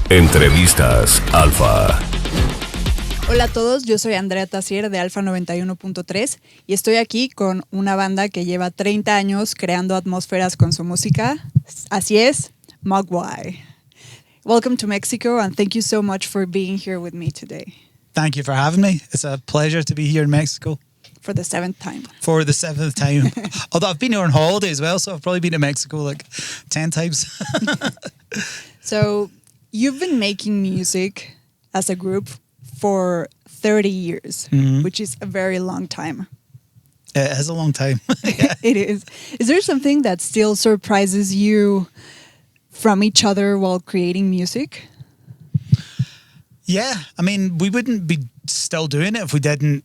Entrevistas Alfa. Hola a todos, yo soy Andrea Tassier de Alfa 91.3 y estoy aquí con una banda que lleva 30 años creando atmósferas con su música. Así es, Mogwai. Welcome to Mexico and thank you so much for being here with me today. Thank you for having me. It's a pleasure to be here in Mexico. For the seventh time. For the seventh time. Although I've been here on holiday as well, so I've probably been to Mexico like 10 times. So you've been making music as a group for 30 years, which is a very long time. It is a long time. It is. Is there something that still surprises you from each other while creating music? Yeah, I mean, we wouldn't be still doing it if we didn't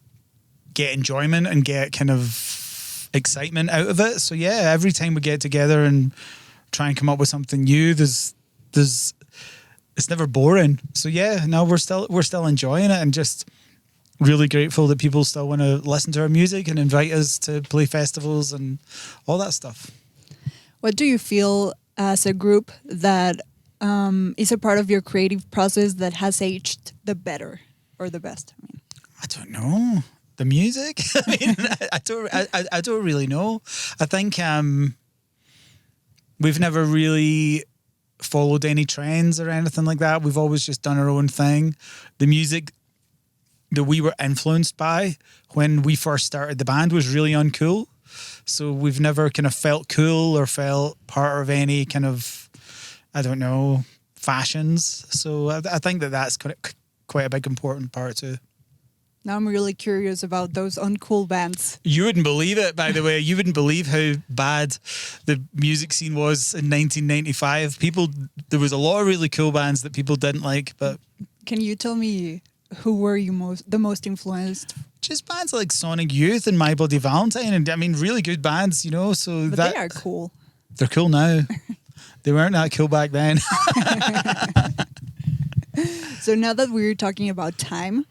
get enjoyment and get kind of excitement out of it. So yeah, every time we get together and try and come up with something new, there's it's never boring. So yeah, no, we're still enjoying it and just really grateful that people still want to listen to our music and invite us to play festivals and all that stuff. What do you feel as a group that is a part of your creative process that has aged the better or the best? I don't know. The music? I mean, I don't really know. I think we've never really followed any trends or anything like that. We've always just done our own thing. The music that we were influenced by when we first started the band was really uncool. So we've never kind of felt cool or felt part of any kind of, I don't know, fashions. So I think that's quite a big important part too. Now I'm really curious about those uncool bands. You wouldn't believe it, by the way. You wouldn't believe how bad the music scene was in 1995. There was a lot of really cool bands that people didn't like, but... Can you tell me who were you the most influenced? Just bands like Sonic Youth and My Bloody Valentine, and I mean, really good bands, you know, so but they are cool. They're cool now. They weren't that cool back then. So now that we're talking about time,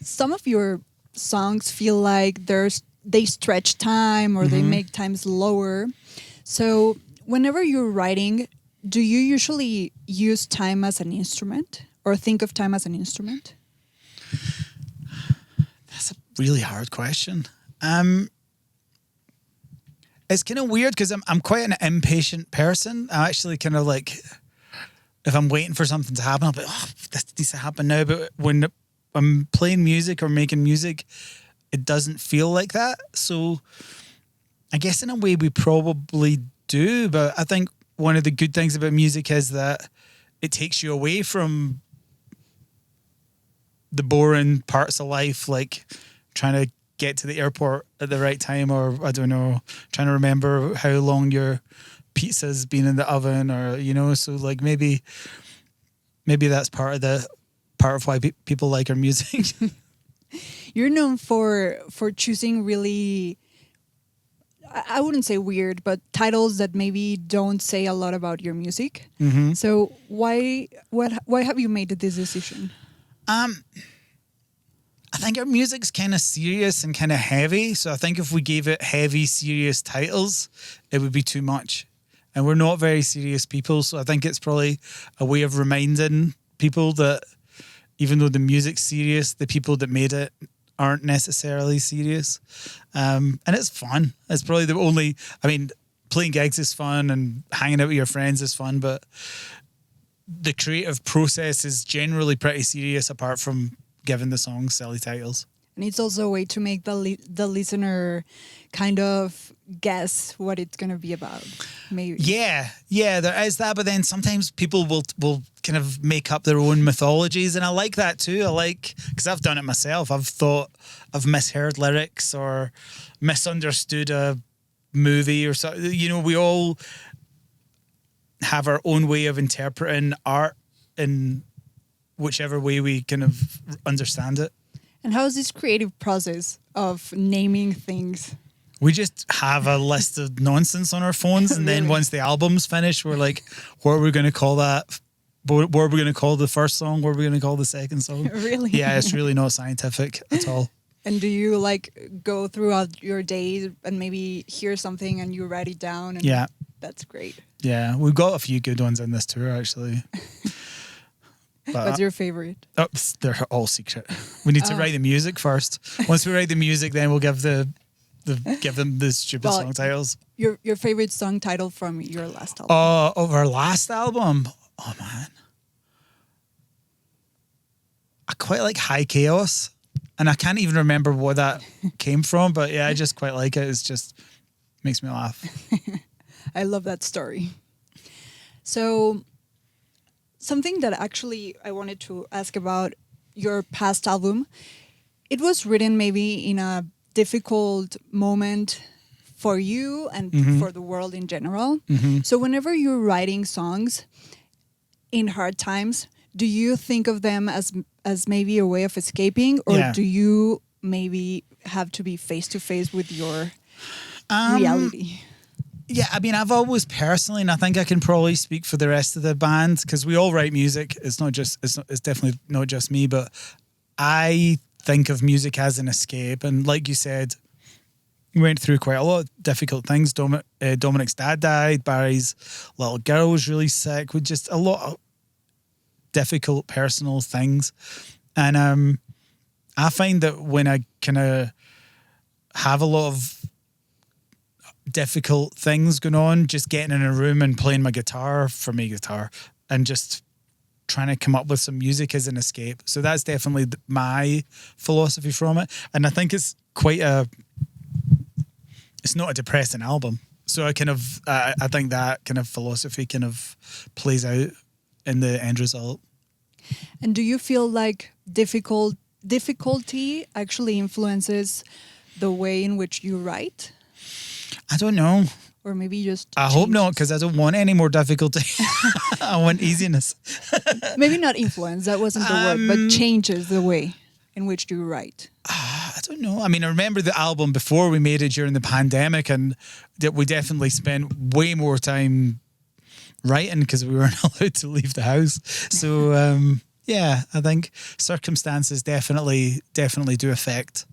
some of your songs feel like they stretch time or they make time slower. So whenever you're writing, do you usually use time as an instrument or think of time as an instrument? That's a really hard question. It's kind of weird because I'm quite an impatient person. I'm actually kind of like... If I'm waiting for something to happen, I'll be, this needs to happen now. But when I'm playing music or making music, it doesn't feel like that. So I guess in a way we probably do. But I think one of the good things about music is that it takes you away from the boring parts of life, like trying to get to the airport at the right time, or I don't know, trying to remember how long your pizza's been in the oven, or you know, so like maybe that's part of why people like our music. You're known for choosing really, I wouldn't say weird, but titles that maybe don't say a lot about your music. So why have you made this decision? I think our music's kind of serious and kind of heavy, so I think if we gave it heavy, serious titles, it would be too much. And we're not very serious people, so I think it's probably a way of reminding people that even though the music's serious, the people that made it aren't necessarily serious. And it's fun. It's probably the only... I mean, playing gigs is fun and hanging out with your friends is fun, but the creative process is generally pretty serious apart from giving the songs silly titles. And it's also a way to make the listener kind of guess what it's going to be about, maybe. Yeah, there is that. But then sometimes people will kind of make up their own mythologies. And I like that too. Because I've done it myself. I've thought I've misheard lyrics or misunderstood a movie or so. You know, we all have our own way of interpreting art in whichever way we kind of understand it. And how is this creative process of naming things? We just have a list of nonsense on our phones, and then once the album's finished, we're like, what are we going to call that? What are we going to call the first song? What are we going to call the second song? Really? Yeah, it's really not scientific at all. And do you go throughout your day and maybe hear something and you write it down? And yeah. That's great. Yeah, we've got a few good ones in this tour, actually. But What's your favorite? they're all secret. We need to write the music first. Once we write the music, then we'll give give them the stupid song titles. Your favorite song title from your last album? Of our last album. Oh man, I quite like High Chaos, and I can't even remember where that came from. But yeah, I just quite like it. It's just makes me laugh. I love that story. So, something that actually I wanted to ask about your past album. It was written maybe in a difficult moment for you and for the world in general. So whenever you're writing songs in hard times, do you think of them as maybe a way of escaping, or do you maybe have to be face to face with your reality? Yeah, I mean, I've always personally, and I think I can probably speak for the rest of the band, because we all write music. It's definitely not just me, but I think of music as an escape. And like you said, we went through quite a lot of difficult things. Dominic's dad died. Barry's little girl was really sick. With just a lot of difficult personal things. And I find that when I kind of have a lot of difficult things going on, just getting in a room and playing my guitar, and just trying to come up with some music as an escape. So that's definitely my philosophy from it. And I think it's it's not a depressing album. So I think that kind of philosophy kind of plays out in the end result. And do you feel like difficulty actually influences the way in which you write? I don't know. Or maybe just I hope not, because I don't want any more difficulty. I want easiness. Maybe not influence, that wasn't the word, but changes the way in which you write. I don't know. I mean, I remember the album before we made it during the pandemic, and we definitely spent way more time writing because we weren't allowed to leave the house. So, yeah, I think circumstances definitely do affect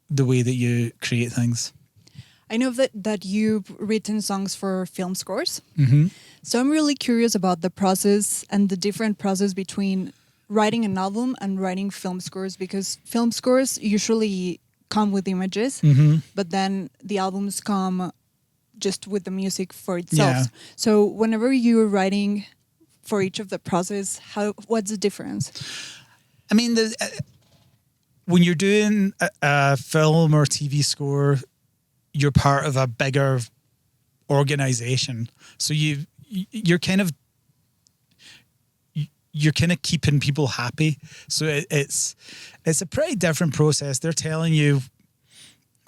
the way that you create things. I know that you've written songs for film scores. Mm-hmm. So I'm really curious about the process and the different process between writing an album and writing film scores, because film scores usually come with images, but then the albums come just with the music for itself. Yeah. So whenever you're writing for each of the process, what's the difference? I mean, when you're doing a film or TV score, you're part of a bigger organization. So you're kind of keeping people happy. So it's a pretty different process. They're telling you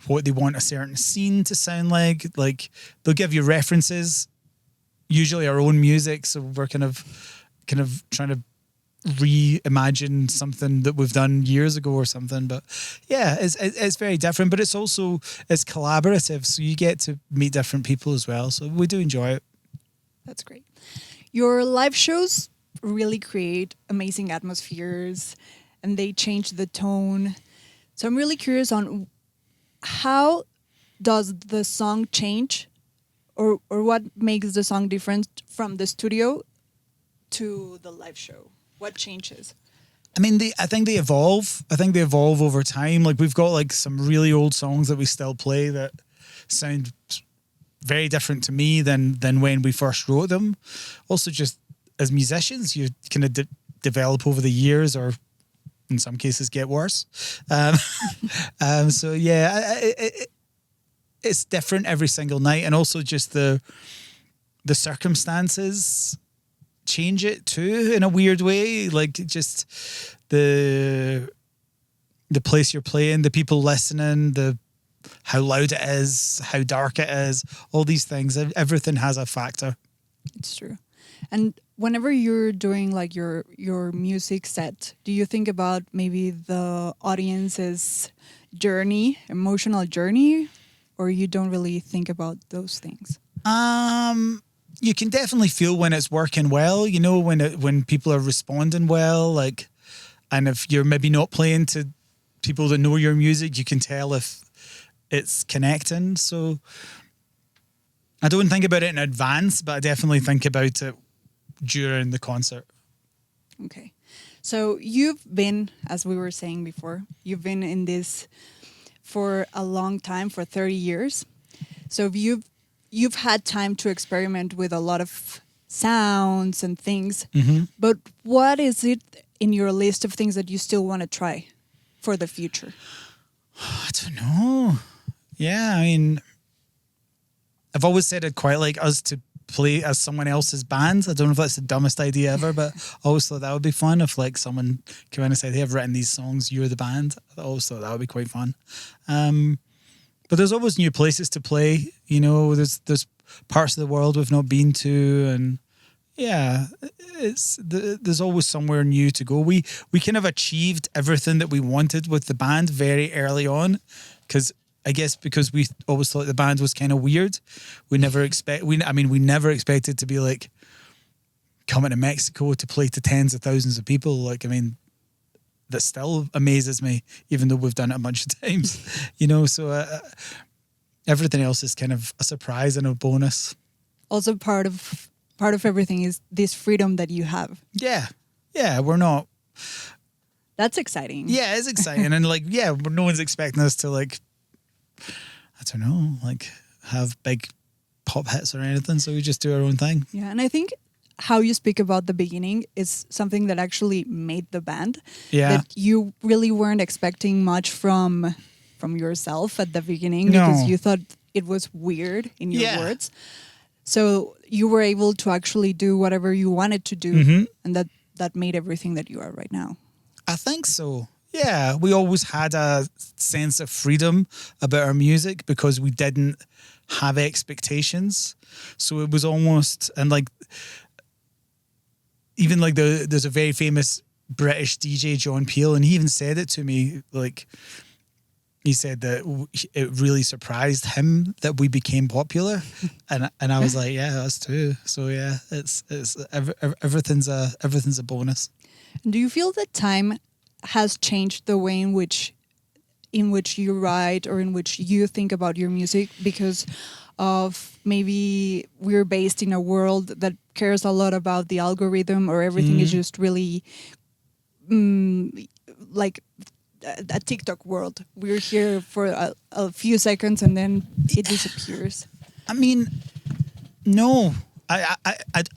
what they want a certain scene to sound like. Like, they'll give you references, usually our own music. So we're kind of trying to reimagine something that we've done years ago or something. But yeah, it's very different, but it's collaborative. So you get to meet different people as well. So we do enjoy it. That's great. Your live shows really create amazing atmospheres and they change the tone. So I'm really curious on how does the song change, or what makes the song different from the studio to the live show? What changes? I mean, I think they evolve. I think they evolve over time. Like, we've got like some really old songs that we still play that sound very different to me than when we first wrote them. Also, just as musicians, you kind of develop over the years, or in some cases get worse. So yeah, it's different every single night, and also just the circumstances change it too in a weird way. Like, just the place you're playing, the people listening, how loud it is, how dark it is, all these things, everything has a factor. It's true. And whenever you're doing like your music set, do you think about maybe the audience's journey, emotional journey, or you don't really think about those things? You can definitely feel when it's working well, you know, when people are responding well, like, and if you're maybe not playing to people that know your music, you can tell if it's connecting. So I don't think about it in advance, but I definitely think about it during the concert. Okay. So you've been, as we were saying before, you've been in this for a long time, for 30 years. So you've had time to experiment with a lot of sounds and things. But what is it in your list of things that you still want to try for the future? I don't know. Yeah, I mean, I've always said I'd quite like us to play as someone else's band. I don't know if that's the dumbest idea ever, but I always thought that would be fun if like someone came in and said, hey, I've written these songs, you're the band. I always thought that would be quite fun. But there's always new places to play. You know, there's parts of the world we've not been to, and yeah, there's always somewhere new to go. We kind of achieved everything that we wanted with the band very early on, because I guess because we always thought the band was kind of weird. We never expected to be like coming to Mexico to play to tens of thousands of people. Like, I mean, that still amazes me, even though we've done it a bunch of times, you know, so everything else is kind of a surprise and a bonus. Also part of everything is this freedom that you have. Yeah, we're not. That's exciting. Yeah, it's exciting. And like, yeah, no one's expecting us to like, I don't know, like have big pop hits or anything. So we just do our own thing. Yeah, and I think how you speak about the beginning is something that actually made the band. Yeah. That you really weren't expecting much from yourself at the beginning, No. because you thought it was weird in your words. So you were able to actually do whatever you wanted to do, and that made everything that you are right now. I think so. Yeah, we always had a sense of freedom about our music because we didn't have expectations. So it was almost, and like, even like there's a very famous British DJ, John Peel, and he even said it to me, like, he said that it really surprised him that we became popular, and I was like, yeah, us too. So yeah, it's everything's a bonus. Do you feel that time has changed the way in which you write or in which you think about your music, because of maybe we're based in a world that cares a lot about the algorithm, or everything is just really like a TikTok world? We're here for a few seconds and then it disappears. I mean, no, I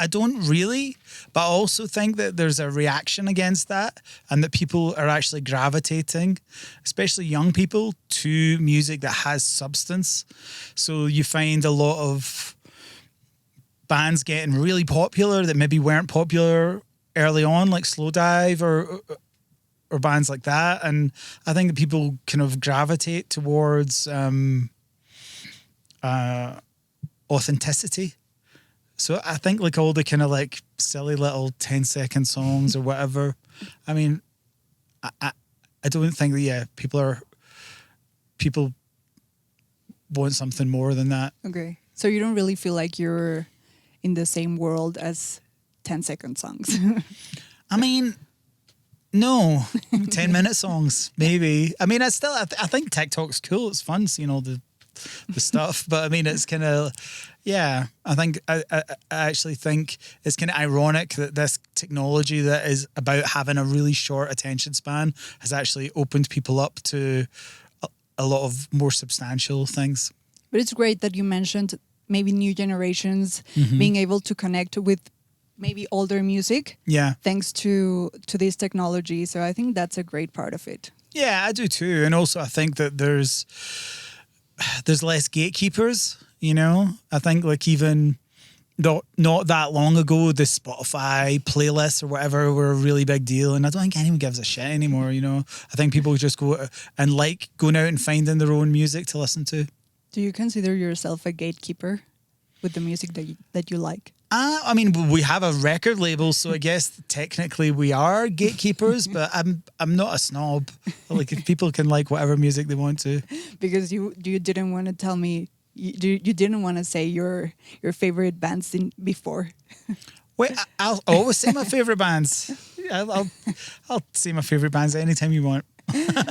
don't really, but I also think that there's a reaction against that, and that people are actually gravitating, especially young people, to music that has substance. So you find a lot of bands getting really popular that maybe weren't popular early on, like Slow Dive or bands like that. And I think that people kind of gravitate towards authenticity. So I think like all the kind of like silly little 10-second songs or whatever, I mean, I don't think that, people want something more than that. Okay. So you don't really feel like you're in the same world as 10-second songs? I mean, no, 10-minute songs, maybe. I mean, I think TikTok's cool. It's fun seeing all the stuff, but I mean, it's kind of, yeah, I actually think it's kind of ironic that this technology that is about having a really short attention span has actually opened people up to a lot of more substantial things. But it's great that you mentioned maybe new generations being able to connect with maybe older music, thanks to this technology. So I think that's a great part of it. Yeah, I do too. And also I think that there's less gatekeepers, you know. I think like even not that long ago, the Spotify playlists or whatever were a really big deal, and I don't think anyone gives a shit anymore, you know. I think people just go and like going out and finding their own music to listen to. Do you consider yourself a gatekeeper with the music that you like? I mean, we have a record label, so I guess technically we are gatekeepers, but I'm not a snob. Like, if people can like whatever music they want to. Because you didn't want to tell me, you didn't want to say your favorite bands before. Wait, I'll always say my favorite bands. I'll say my favorite bands anytime you want.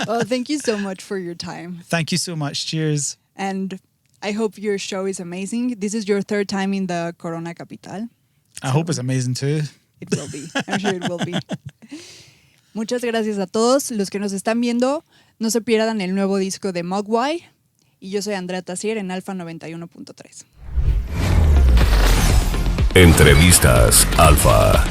Well, thank you so much for your time. Thank you so much. Cheers. And I hope your show is amazing. This is your third time in the Corona Capital. I hope it's amazing too. It will be. I'm sure it will be. Muchas gracias a todos los que nos están viendo. No se pierdan el nuevo disco de Mogwai. Y yo soy Andrea Tassier en Alfa 91.3. Entrevistas Alfa.